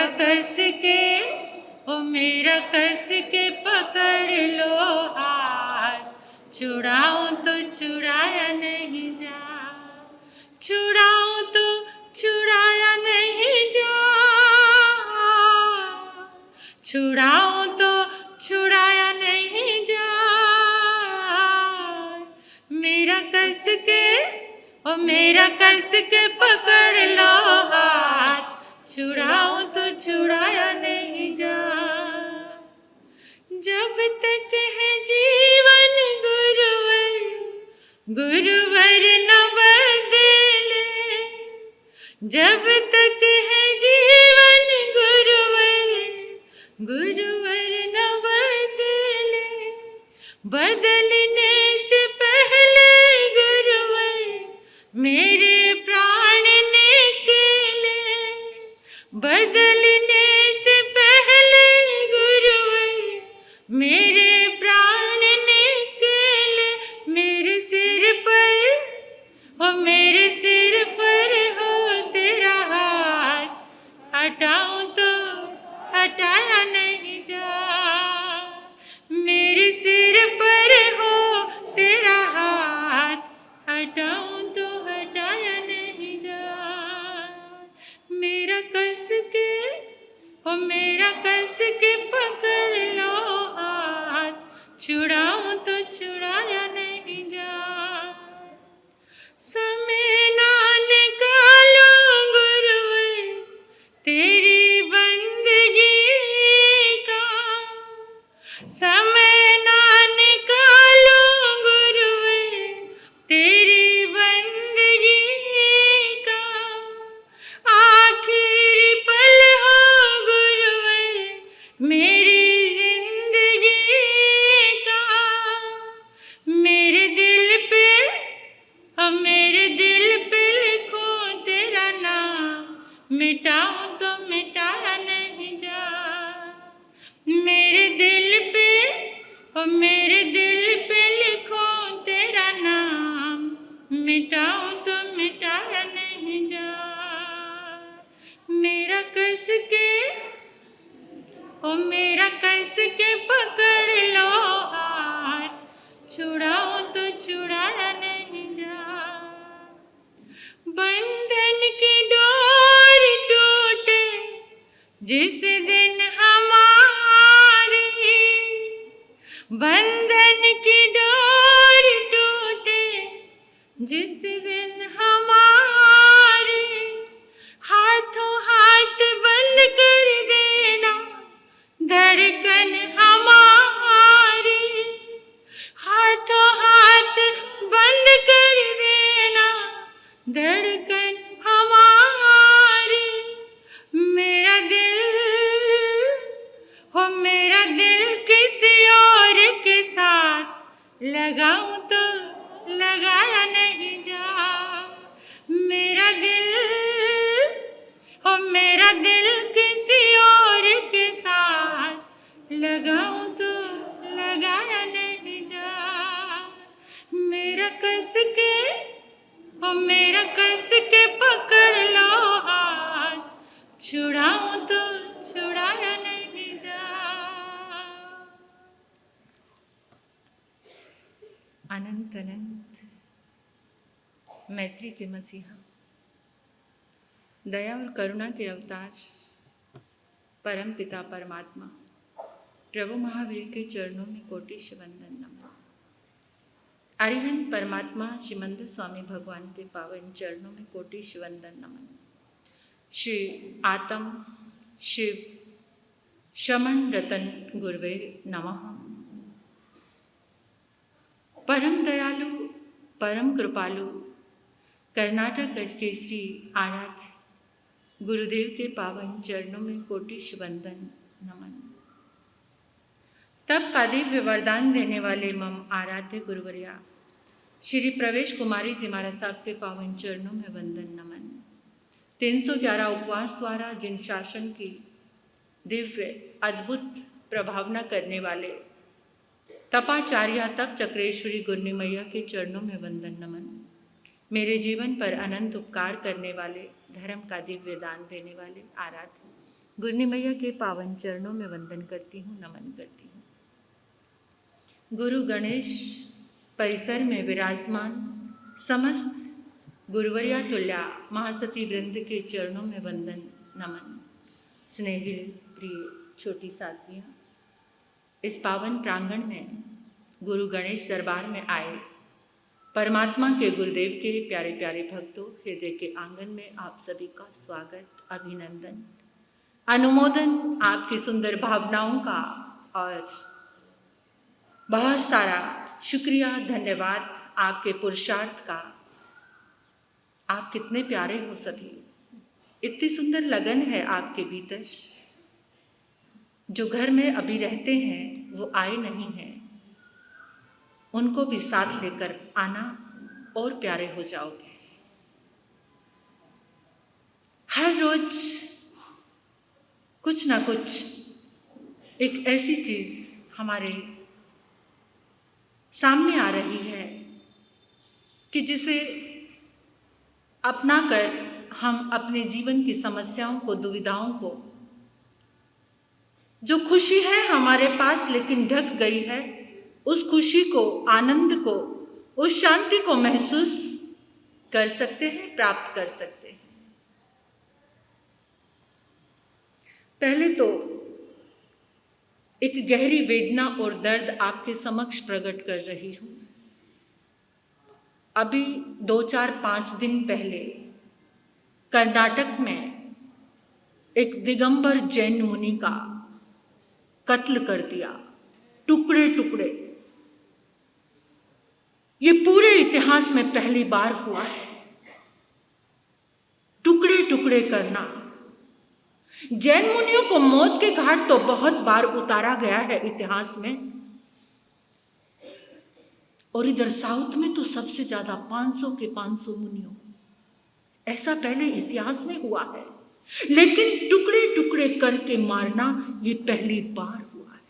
मेरा कस के, ओ मेरा कस के पकड़ लो हाथ, छुड़ाऊं तो छुड़ाया नहीं जा, छुड़ाऊं तो छुड़ाया नहीं जा, छुड़ाऊं तो छुड़ाया नहीं जा। मेरा कस के, ओ मेरा कस के पकड़ लो हाथ, छुड़ाऊं तो छुड़ाया नहीं जा। जब तक है जीवन गुरुवर, गुरुवर न बदले, जब तक है जीवन गुरुवर, गुरुवर न बदले, बदलने से पहले गुरुवर मेरे प्राण निकले, बदलने से पहले गुरुवर मेरे प्राण निकले। मेरे सिर पर, हो मेरे सिर पर हो तेरा हाथ, हटाऊं तो हटाया नहीं जा। मेरे सिर पर हो तेरा हाथ, हटाऊं तो हटाया नहीं जा। मेरा कस के, ओ मेरा कस के पकड़ लो हाथ, छुड़ाऊं तो छुड़ाया नहीं जा। समय ना निकालो गुरुवर तेरी बंदगी का, समय ना निकालो गुरुवर तेरी बंदगी का, आखिरी पल हो गुरुवर मेरी जिंदगी का। मेरे दिल पे, मेरे दिल पे लिखो तेरा नाम, मिटाऊं तो मिटाया नहीं जा। मेरे दिल पे, मेरे दिल पे लिखो तेरा नाम, मिटाऊं तो मिटाया नहीं जा। मेरा कस के, ओ मेरा कस के पकड़ लो हाथ, छुड़ाऊं तो छुड़ाया नहीं जा। बंधन की डोर टूटे जिस दिन हमारी, बंधन की डोर टूटे जिस दिन हमारी, हाथों हाथ बंद कर देना धड़कन हमारी, हाथों हाथ बंद कर देना धड़कन हमारी। मेरा दिल, हो मेरा दिल किसी और के साथ लगाऊं तो लगाया नहीं जा। मेरा दिल, हो मेरा दिल किसी और के साथ लगाऊं तो लगाया नहीं जा। मेरा कस के, हो मेरा कस के पकड़ लो हाथ, छुड़ाऊं तो छुड़ाया नहीं जा। अनंत अनंत मैत्री के मसीहा, दया और करुणा के अवतार परम पिता परमात्मा प्रभु महावीर के चरणों में कोटिश वंदन नमन। अरिहंत परमात्मा श्रीमंद स्वामी भगवान के पावन चरणों में कोटिश वंदन नमन। श्री आत्म शिव शमन रतन गुरुवे नमः। परम दयालु परम कृपालु कर्नाटक गज के श्री आराध्य गुरुदेव के पावन चरणों में कोटिश वंदन नमन। तब का दिव्य वरदान देने वाले मम आराध्य गुरुवर्या श्री प्रवेश कुमारी जी महाराज साहब के पावन चरणों में वंदन नमन। 311 उपवास द्वारा जिन शासन की दिव्य अद्भुत प्रभावना करने वाले तपाचार्या तप चक्रेश्वरी गुरनी मैया के चरणों में वंदन नमन। मेरे जीवन पर अनंत उपकार करने वाले, धर्म का दिव्य दान देने वाले आराध्य गुरनी मैया के पावन चरणों में वंदन करती हूँ, नमन करती हूँ। गुरु गणेश परिसर में विराजमान समस्त गुरुवर्या तुल्या महासती वृंद के चरणों में वंदन, नमन। स्नेहिल प्रिय छोटी साथियाँ, इस पावन प्रांगण में गुरु गणेश दरबार में आए परमात्मा के गुरुदेव के प्यारे प्यारे भक्तों, हृदय के आंगन में आप सभी का स्वागत, अभिनंदन, अनुमोदन आपकी सुंदर भावनाओं का और बहुत सारा शुक्रिया, धन्यवाद आपके पुरुषार्थ का। आप कितने प्यारे हो सभी, इतनी सुंदर लगन है आपके भीतर। जो घर में अभी रहते हैं वो आए नहीं हैं, उनको भी साथ लेकर आना और प्यारे हो जाओगे। हर रोज कुछ ना कुछ एक ऐसी चीज हमारे सामने आ रही है कि जिसे अपनाकर हम अपने जीवन की समस्याओं को, दुविधाओं को, जो खुशी है हमारे पास लेकिन ढक गई है, उस खुशी को, आनंद को, उस शांति को महसूस कर सकते हैं, प्राप्त कर सकते हैं। पहले तो एक गहरी वेदना और दर्द आपके समक्ष प्रकट कर रही हूं। अभी 2-4-5 दिन पहले कर्नाटक में एक दिगंबर जैन मुनि का कत्ल कर दिया, टुकड़े टुकड़े। ये पूरे इतिहास में पहली बार हुआ है, टुकड़े टुकड़े करना। जैन मुनियों को मौत के घाट तो बहुत बार उतारा गया है इतिहास में, और इधर साउथ में तो सबसे ज्यादा 500 के 500 मुनियों, ऐसा पहले इतिहास में हुआ है। लेकिन टुकड़े टुकड़े करके मारना ये पहली बार हुआ है।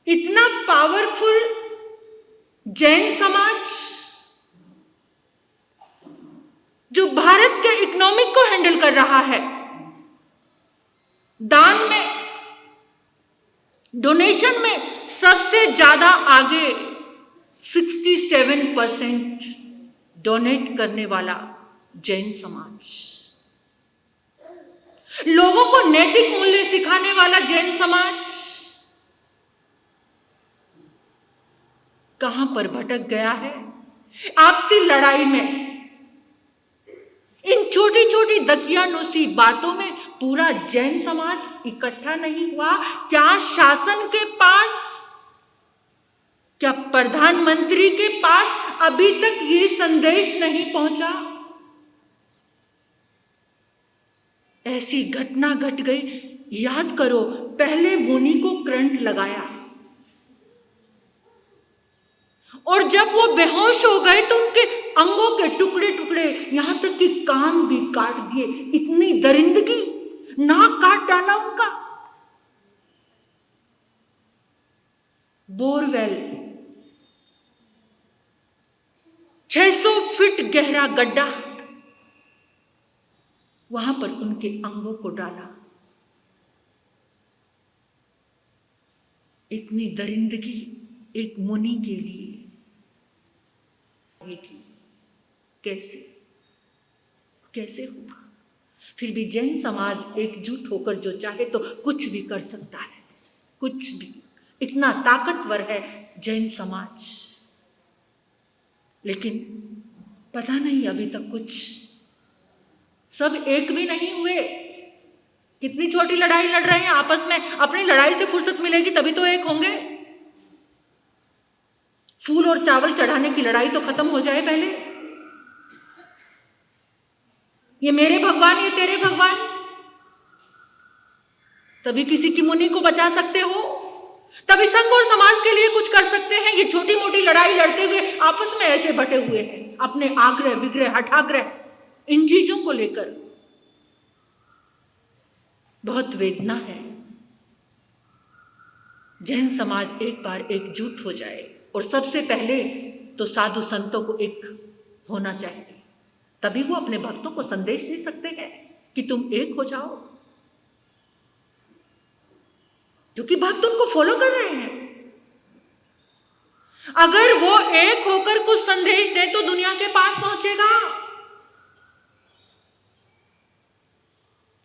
इतना पावरफुल जैन समाज जो भारत के इकोनॉमिक को हैंडल कर रहा है, दान में, डोनेशन में सबसे ज्यादा आगे 67% डोनेट करने वाला जैन समाज, लोगों को नैतिक मूल्य सिखाने वाला जैन समाज कहां पर भटक गया है? आपसी लड़ाई में, इन छोटी छोटी दकियानूसी बातों में पूरा जैन समाज इकट्ठा नहीं हुआ। क्या शासन के पास, क्या प्रधानमंत्री के पास अभी तक ये संदेश नहीं पहुंचा? ऐसी घटना घट गई। याद करो, पहले मुनि को करंट लगाया और जब वो बेहोश हो गए तो उनके अंगों के टुकड़े टुकड़े, यहां तक कि कान भी काट दिए। इतनी दरिंदगी, नाक काट डाला उनका। बोरवेल, 600 फीट गहरा गड्ढा, वहां पर उनके अंगों को डाला। इतनी दरिंदगी एक मुनि के लिए की, कैसे कैसे हुआ? फिर भी जैन समाज एकजुट होकर जो चाहे तो कुछ भी कर सकता है, कुछ भी। इतना ताकतवर है जैन समाज। लेकिन पता नहीं अभी तक कुछ, सब एक भी नहीं हुए। कितनी छोटी लड़ाई लड़ रहे हैं आपस में, अपनी लड़ाई से फुर्सत मिलेगी तभी तो एक होंगे। फूल और चावल चढ़ाने की लड़ाई तो खत्म हो जाए पहले। ये मेरे भगवान, ये तेरे भगवान, तभी किसी की मुनि को बचा सकते हो, तभी संघ और समाज के लिए कुछ कर सकते हैं। ये छोटी मोटी लड़ाई लड़ते हुए आपस में ऐसे बटे हुए हैं, अपने आग्रह विग्रह हठाग्रह इन चीजों को लेकर। बहुत वेदना है। जैन समाज एक बार एकजुट हो जाए, और सबसे पहले तो साधु संतों को एक होना चाहिए। तभी वो अपने भक्तों को संदेश दे सकते हैं कि तुम एक हो जाओ, क्योंकि भक्त उनको फॉलो कर रहे हैं। अगर वो एक होकर कुछ संदेश दे तो दुनिया के पास पहुंचेगा।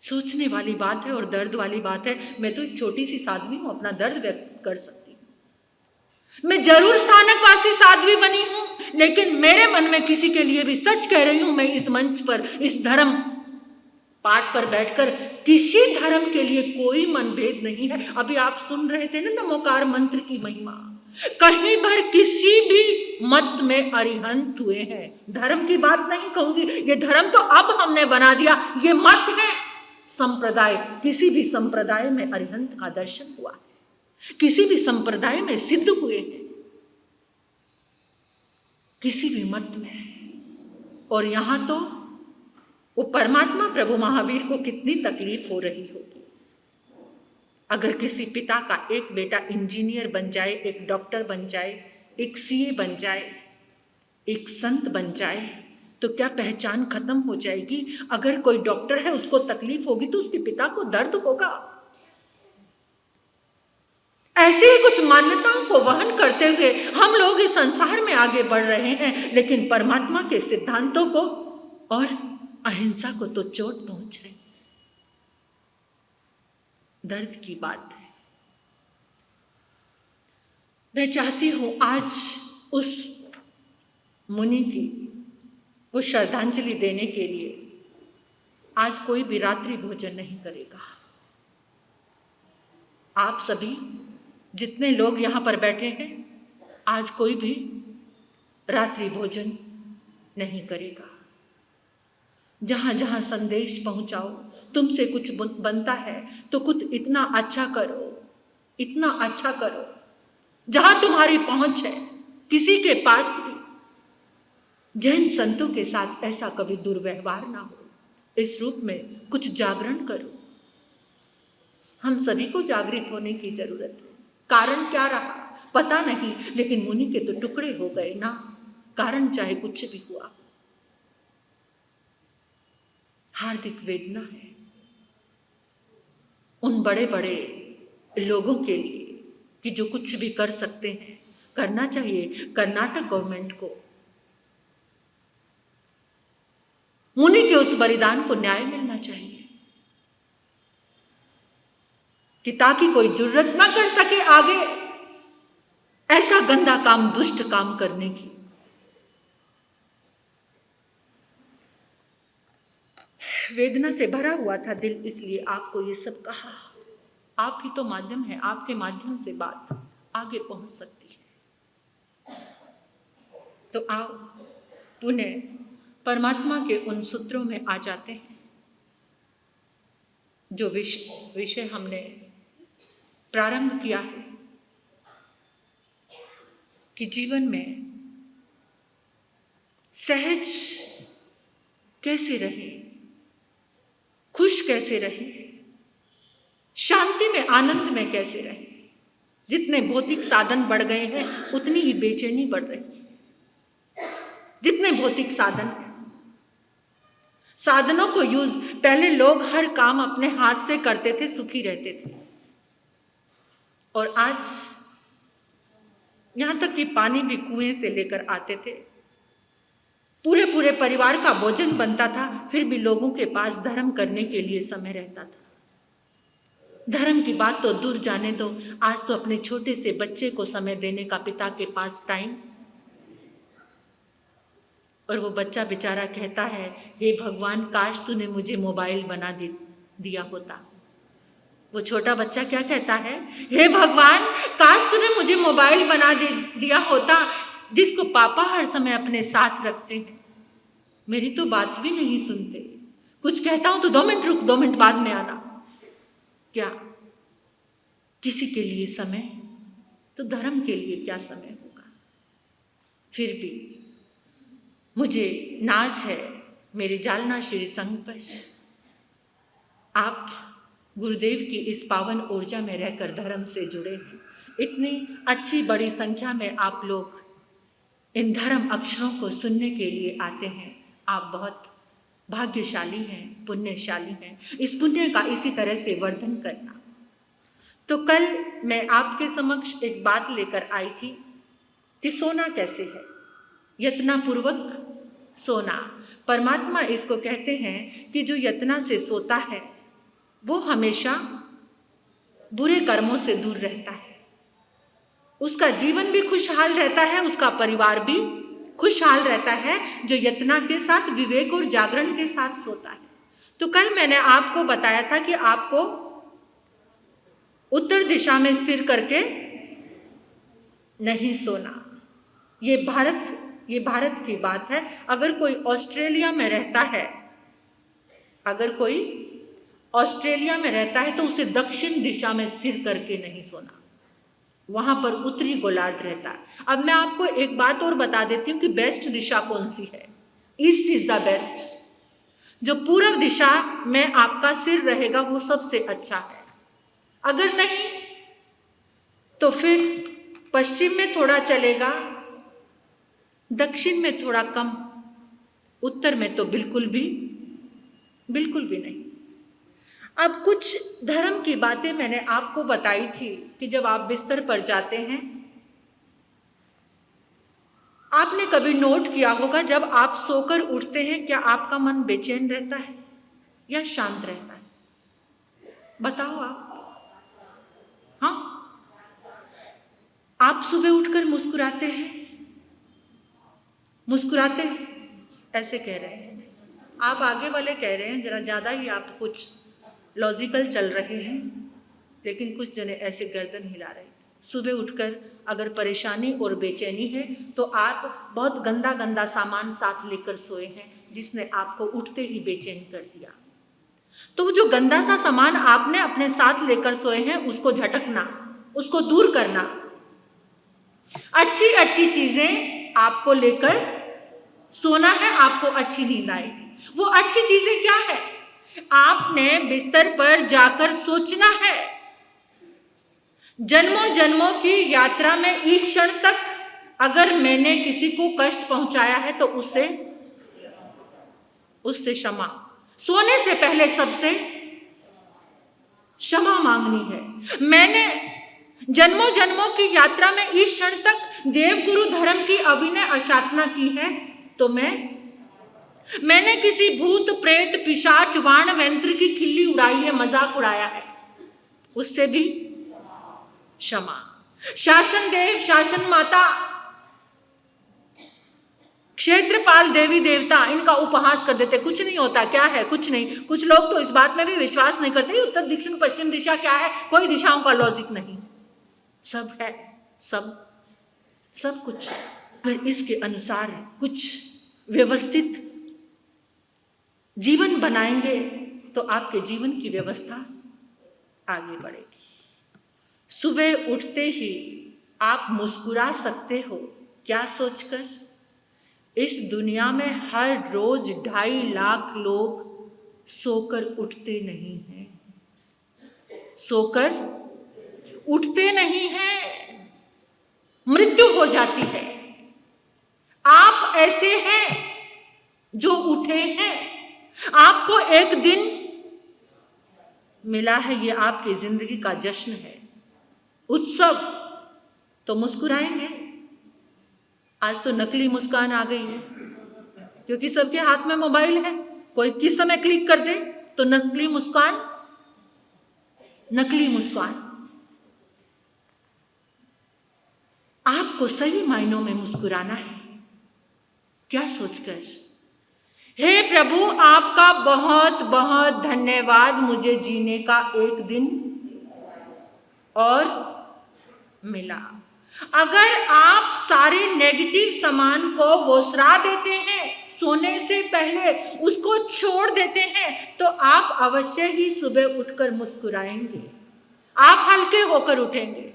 सोचने वाली बात है और दर्द वाली बात है। मैं तो एक छोटी सी साध्वी हूं, अपना दर्द व्यक्त कर सकती हूं। मैं जरूर स्थानकवासी साध्वी बनी हूं, लेकिन मेरे मन में किसी के लिए भी सच कह रही हूं, मैं इस मंच पर, इस धर्म पाठ पर बैठकर किसी धर्म के लिए कोई मनभेद नहीं है। अभी आप सुन रहे थे ना नमोकार मंत्र की महिमा, कहीं भर किसी भी मत में अरिहंत हुए हैं। धर्म की बात नहीं कहूंगी, ये धर्म तो अब हमने बना दिया, ये मत है, संप्रदाय। किसी भी संप्रदाय में अरिहंत का दर्शन हुआ है, किसी भी संप्रदाय में सिद्ध हुए हैं, किसी भी मत में। और यहां तो वो परमात्मा प्रभु महावीर को कितनी तकलीफ हो रही होगी अगर किसी पिता का एक बेटा इंजीनियर बन जाए, एक डॉक्टर बन जाए, एक सीए बन जाए, एक संत बन जाए, तो क्या पहचान खत्म हो जाएगी? अगर कोई डॉक्टर है उसको तकलीफ होगी तो उसके पिता को दर्द होगा। ऐसे ही कुछ मान्यताओं को वहन करते हुए हम लोग इस संसार में आगे बढ़ रहे हैं, लेकिन परमात्मा के सिद्धांतों को और अहिंसा को तो चोट पहुंच रही। दर्द की बात है। मैं चाहती हूं आज उस मुनि की को श्रद्धांजलि देने के लिए आज कोई भी रात्रि भोजन नहीं करेगा। आप सभी जितने लोग यहाँ पर बैठे हैं, आज कोई भी रात्रि भोजन नहीं करेगा। जहां जहां संदेश पहुंचाओ, तुमसे कुछ बनता है तो कुछ इतना अच्छा करो, इतना अच्छा करो जहां तुम्हारी पहुंच है, किसी के पास भी। जैन संतों के साथ ऐसा कभी दुर्व्यवहार ना हो, इस रूप में कुछ जागरण करो। हम सभी को जागृत होने की जरूरत है। कारण क्या रहा पता नहीं, लेकिन मुनि के तो टुकड़े हो गए ना, कारण चाहे कुछ भी हुआ। हार्दिक वेदना है उन बड़े बड़े लोगों के लिए कि जो कुछ भी कर सकते हैं, करना चाहिए। कर्नाटक गवर्नमेंट को मुनि के उस बलिदान को न्याय मिलना चाहिए कि ताकि कोई जुर्रत ना कर सके आगे ऐसा गंदा काम, दुष्ट काम करने की। वेदना से भरा हुआ था दिल, इसलिए आपको ये सब कहा। आप ही तो माध्यम है, आपके माध्यम से बात आगे पहुंच सकती है। तो आओ पुनः परमात्मा के उन सूत्रों में आ जाते हैं जो विषय हमने प्रारंभ किया है कि जीवन में सहज कैसे रहे, खुश कैसे रहे, शांति में, आनंद में कैसे रहे। जितने भौतिक साधन बढ़ गए हैं उतनी ही बेचैनी बढ़ रही है। जितने भौतिक साधन हैं, साधनों को यूज, पहले लोग हर काम अपने हाथ से करते थे, सुखी रहते थे, और आज यहां तक कि पानी भी कुएं से लेकर आते थे, पूरे पूरे परिवार का भोजन बनता था, फिर भी लोगों के पास धर्म करने के लिए समय रहता था। धर्म की बात तो दूर जाने दो, आज तो अपने छोटे से बच्चे को समय देने का पिता के पास टाइम, और वो बच्चा बेचारा कहता है, हे भगवान काश तूने मुझे मोबाइल बना दिया होता। वो छोटा बच्चा क्या कहता है, हे भगवान काश तूने मुझे मोबाइल बना दिया होता, जिसको पापा हर समय अपने साथ रखते हैं। मेरी तो बात भी नहीं सुनते, कुछ कहता हूं तो 2 मिनट रुक, 2 मिनट बाद में आना। क्या किसी के लिए समय, तो धर्म के लिए क्या समय होगा। फिर भी मुझे नाज है मेरे जालना श्री संघ पर, आप गुरुदेव की इस पावन ऊर्जा में रहकर धर्म से जुड़े हैं। इतनी अच्छी बड़ी संख्या में आप लोग इन धर्म अक्षरों को सुनने के लिए आते हैं। आप बहुत भाग्यशाली हैं, पुण्यशाली हैं। इस पुण्य का इसी तरह से वर्धन करना। तो कल मैं आपके समक्ष एक बात लेकर आई थी कि सोना कैसे है, यत्नपूर्वक सोना। परमात्मा इसको कहते हैं कि जो यत्न से सोता है वो हमेशा बुरे कर्मों से दूर रहता है, उसका जीवन भी खुशहाल रहता है, उसका परिवार भी खुशहाल रहता है, जो यत्न के साथ, विवेक और जागरण के साथ सोता है। तो कल मैंने आपको बताया था कि आपको उत्तर दिशा में स्थिर करके नहीं सोना। ये भारत की बात है। अगर कोई ऑस्ट्रेलिया में रहता है, तो उसे दक्षिण दिशा में स्थिर करके नहीं सोना, वहां पर उत्तरी गोलार्ध रहता है। अब मैं आपको एक बात और बता देती हूँ कि बेस्ट दिशा कौन सी है। East is the best. जो पूर्व दिशा में आपका सिर रहेगा वो सबसे अच्छा है। अगर नहीं तो फिर पश्चिम में थोड़ा चलेगा, दक्षिण में थोड़ा कम, उत्तर में तो बिल्कुल भी नहीं। अब कुछ धर्म की बातें मैंने आपको बताई थी कि जब आप बिस्तर पर जाते हैं, आपने कभी नोट किया होगा जब आप सोकर उठते हैं क्या आपका मन बेचैन रहता है या शांत रहता है? बताओ आप। हाँ, आप सुबह उठकर मुस्कुराते हैं, ऐसे कह रहे हैं आप, आगे वाले कह रहे हैं जरा ज़्यादा ही आप कुछ लॉजिकल चल रहे हैं, लेकिन कुछ जने ऐसे गर्दन हिला रहे हैं। सुबह उठकर अगर परेशानी और बेचैनी है तो आप बहुत गंदा सामान साथ लेकर सोए हैं जिसने आपको उठते ही बेचैन कर दिया। तो वो जो गंदा सा सामान आपने अपने साथ लेकर सोए हैं उसको झटकना, उसको दूर करना, अच्छी चीजें आपको लेकर सोना है, आपको अच्छी नींद आएगी। वो अच्छी चीजें क्या है? आपने बिस्तर पर जाकर सोचना है, जन्मों की यात्रा में इस क्षण तक अगर मैंने किसी को कष्ट पहुंचाया है तो उससे क्षमा, सोने से पहले सबसे क्षमा मांगनी है। मैंने जन्मों की यात्रा में इस क्षण तक देवगुरु धर्म की अविनय अशातना की है तो मैंने किसी भूत प्रेत पिशाच वाण वंत्र की खिल्ली उड़ाई है, मजाक उड़ाया है, उससे भी क्षमा। शासन देव, शासन माता, क्षेत्रपाल, देवी देवता, इनका उपहास कर देते, कुछ नहीं होता, क्या है, कुछ नहीं। कुछ लोग तो इस बात में भी विश्वास नहीं करते उत्तर दक्षिण पश्चिम दिशा क्या है, कोई दिशाओं का लॉजिक नहीं, सब है, सब कुछ है। अगर इसके अनुसार कुछ व्यवस्थित जीवन बनाएंगे तो आपके जीवन की व्यवस्था आगे बढ़ेगी। सुबह उठते ही आप मुस्कुरा सकते हो, क्या सोचकर? इस दुनिया में हर रोज 2.5 लाख लोग सोकर उठते नहीं हैं, सोकर उठते नहीं हैं, मृत्यु हो जाती है। आप ऐसे हैं जो उठे हैं, आपको एक दिन मिला है, ये आपकी जिंदगी का जश्न है, उत्सव, तो मुस्कुराएंगे। आज तो नकली मुस्कान आ गई है क्योंकि सबके हाथ में मोबाइल है, कोई किस समय क्लिक कर दे तो नकली मुस्कान। आपको सही मायनों में मुस्कुराना है, क्या सोचकर? हे प्रभु, आपका बहुत बहुत धन्यवाद, मुझे जीने का एक दिन और मिला। अगर आप सारे नेगेटिव सामान को वोसरा देते हैं, सोने से पहले उसको छोड़ देते हैं, तो आप अवश्य ही सुबह उठकर मुस्कुराएंगे, आप हल्के होकर उठेंगे,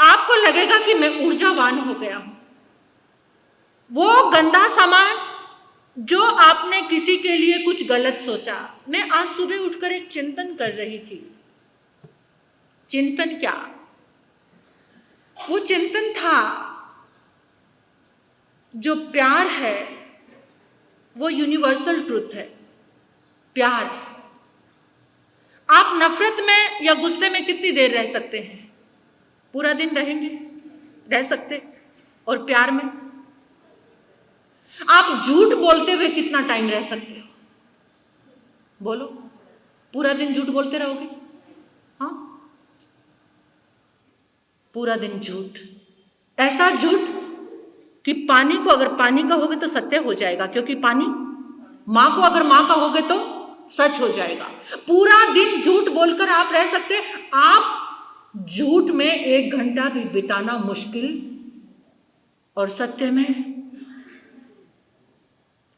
आपको लगेगा कि मैं ऊर्जावान हो गया हूं। वो गंदा सामान जो आपने किसी के लिए कुछ गलत सोचा, मैं आज सुबह उठकर एक चिंतन कर रही थी। चिंतन क्या? वो चिंतन था जो प्यार है वो यूनिवर्सल ट्रुथ है, प्यार। आप नफरत में या गुस्से में कितनी देर रह सकते हैं? पूरा दिन रहेंगे? रह सकते? और प्यार में आप झूठ बोलते हुए कितना टाइम रह सकते हो? बोलो, पूरा दिन झूठ बोलते रहोगे? हाँ, पूरा दिन झूठ। ऐसा झूठ कि पानी को अगर पानी कहोगे तो सत्य हो जाएगा, क्योंकि पानी, मां को अगर मां कहोगे तो सच हो जाएगा। पूरा दिन झूठ बोलकर आप रह सकते। आप झूठ में 1 घंटा भी बिताना मुश्किल, और सत्य में,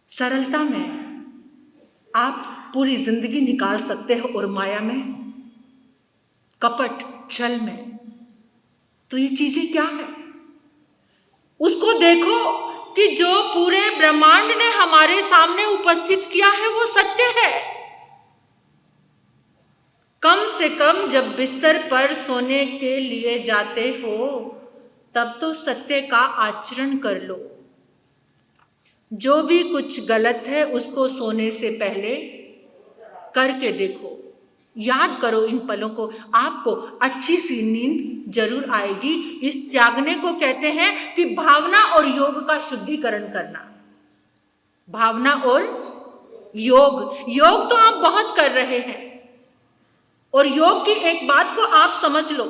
सरलता में आप पूरी जिंदगी निकाल सकते हो, और माया में, कपट, छल में। तो ये चीजें क्या है? उसको देखो कि जो पूरे ब्रह्मांड ने हमारे सामने उपस्थित किया है वो सत्य है। कम से कम जब बिस्तर पर सोने के लिए जाते हो तब तो सत्य का आचरण कर लो। जो भी कुछ गलत है उसको सोने से पहले करके देखो, याद करो इन पलों को, आपको अच्छी सी नींद जरूर आएगी। इस त्यागने को कहते हैं कि भावना और योग का शुद्धिकरण करना। भावना और योग, योग तो आप बहुत कर रहे हैं, और योग की एक बात को आप समझ लो,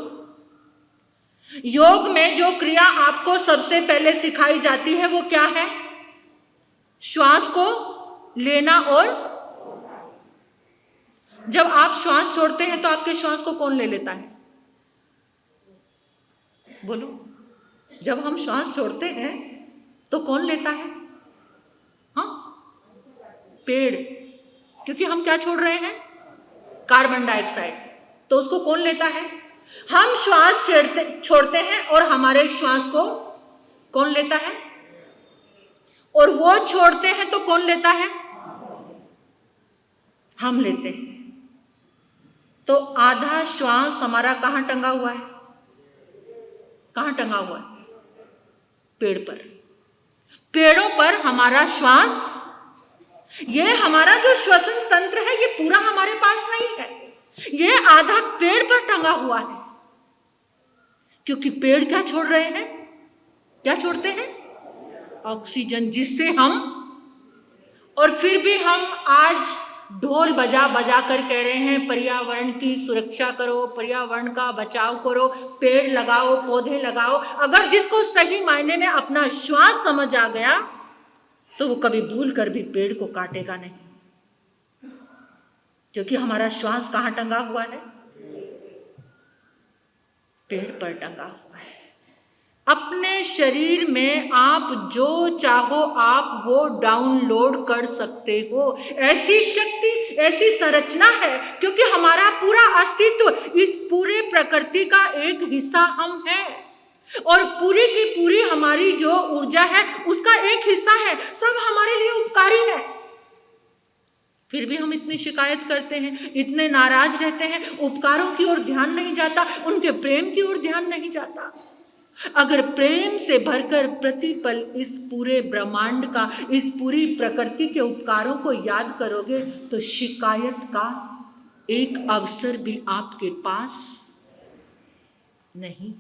योग में जो क्रिया आपको सबसे पहले सिखाई जाती है वो क्या है? श्वास को लेना, और जब आप श्वास छोड़ते हैं तो आपके श्वास को कौन ले लेता है? बोलो, जब हम श्वास छोड़ते हैं तो कौन लेता है? हाँ, पेड़। क्योंकि हम क्या छोड़ रहे हैं? Carbon dioxide. तो उसको कौन लेता है? हम श्वास छोड़ते हैं और हमारे श्वास को कौन लेता है? और वो छोड़ते हैं तो कौन लेता है? हम लेते हैं। तो आधा श्वास हमारा कहां टंगा हुआ है? कहां टंगा हुआ है? पेड़ पर। पेड़ों पर हमारा श्वास, ये हमारा जो श्वसन तंत्र है ये पूरा हमारे पास नहीं है, ये आधा पेड़ पर टंगा हुआ है। क्योंकि पेड़ क्या छोड़ रहे हैं? क्या छोड़ते हैं? ऑक्सीजन, जिससे हम, और फिर भी हम आज ढोल बजा बजा कर कह रहे हैं पर्यावरण की सुरक्षा करो, पर्यावरण का बचाव करो, पेड़ लगाओ, पौधे लगाओ। अगर जिसको सही मायने में अपना श्वास समझ आ गया तो वो कभी भूल कर भी पेड़ को काटेगा नहीं, क्योंकि हमारा श्वास कहाँ टंगा हुआ है? पेड़ पर टंगा हुआ है। अपने शरीर में आप जो चाहो आप वो डाउनलोड कर सकते हो। ऐसी शक्ति, ऐसी संरचना है, क्योंकि हमारा पूरा अस्तित्व इस पूरे प्रकृति का एक हिस्सा हम हैं, और पूरी की पूरी हमारी जो ऊर्जा है उसका एक हिस्सा है। सब हमारे लिए उपकारी है। फिर भी हम इतनी शिकायत करते हैं, इतने नाराज रहते हैं, उपकारों की ओर ध्यान नहीं जाता, उनके प्रेम की ओर ध्यान नहीं जाता। अगर प्रेम से भरकर प्रतिपल इस पूरे ब्रह्मांड का, इस पूरी प्रकृति के उपकारों को याद करोगे तो शिकायत का एक अवसर भी आपके पास नहीं।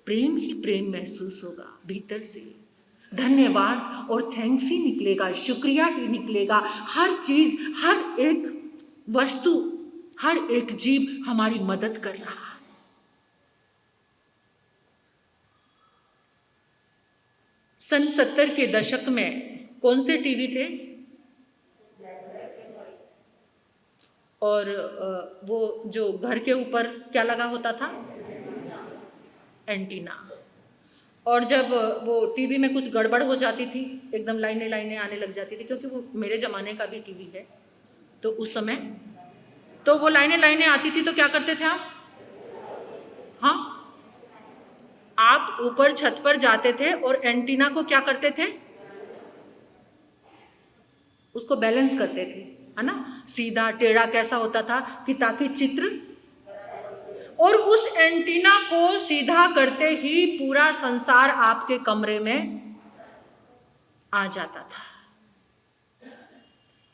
प्रेम ही प्रेम महसूस होगा भीतर से। धन्यवाद और थैंक्स ही निकलेगा, शुक्रिया ही निकलेगा। हर चीज, हर एक वस्तु, हर एक जीव हमारी मदद कर रहा है। सन 70 के दशक में कौन से टीवी थे? और वो जो घर के ऊपर क्या लगा होता था? एंटीना। और जब वो टीवी में कुछ गड़बड़ हो जाती थी, एकदम लाइनें लाइनें आने लग जाती थी, क्योंकि वो मेरे ज़माने का भी टीवी है, तो उस समय तो वो लाइनें लाइनें आती थी तो क्या करते थे आप? हाँ, आप ऊपर छत पर जाते थे और एंटीना को क्या करते थे? उसको बैलेंस करते थे, है ना? सीधा टेढ़ा कैसा होता था कि ताकि चित्र, और उस एंटीना को सीधा करते ही पूरा संसार आपके कमरे में आ जाता था।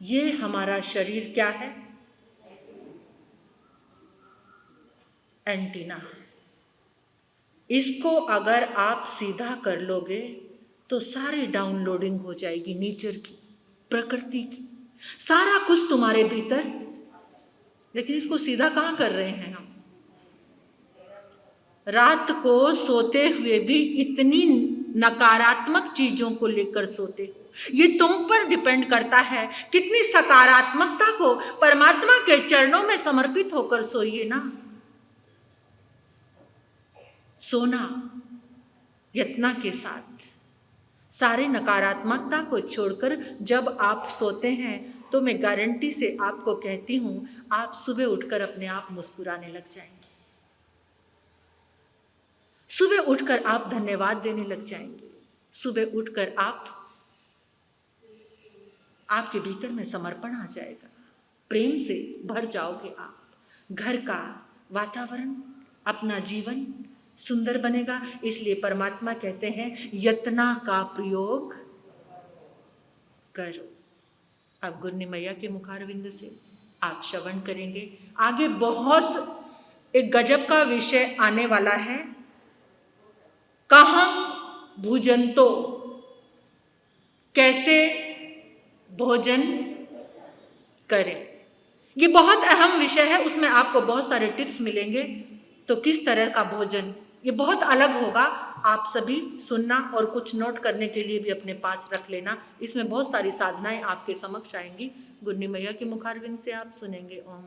ये हमारा शरीर क्या है? एंटीना। इसको अगर आप सीधा कर लोगे तो सारी डाउनलोडिंग हो जाएगी नेचर की, प्रकृति की, सारा कुछ तुम्हारे भीतर। लेकिन इसको सीधा कहाँ कर रहे हैं हम? रात को सोते हुए भी इतनी नकारात्मक चीजों को लेकर सोते हो। ये तुम पर डिपेंड करता है कितनी सकारात्मकता को परमात्मा के चरणों में समर्पित होकर सोइए ना। सोना यत्ना के साथ, सारे नकारात्मकता को छोड़कर जब आप सोते हैं तो मैं गारंटी से आपको कहती हूं, आप सुबह उठकर अपने आप मुस्कुराने लग जाएंगे। सुबह उठकर आप धन्यवाद देने लग जाएंगे। सुबह उठकर आपके भीतर में समर्पण आ जाएगा, प्रेम से भर जाओगे आप। घर का वातावरण, अपना जीवन सुंदर बनेगा। इसलिए परमात्मा कहते हैं यत्ना का प्रयोग करो। अब गुरनी मैया के मुखारविंद से आप श्रवण करेंगे। आगे बहुत एक गजब का विषय आने वाला है। कहाँ भोजनतो, कैसे भोजन करें। ये बहुत अहम विषय है, उसमें आपको बहुत सारे टिप्स मिलेंगे। तो किस तरह का भोजन, ये बहुत अलग होगा। आप सभी सुनना और कुछ नोट करने के लिए भी अपने पास रख लेना। इसमें बहुत सारी साधनाएं आपके समक्ष आएंगी। गुरनी मैया के मुखारविंद से आप सुनेंगे। ओम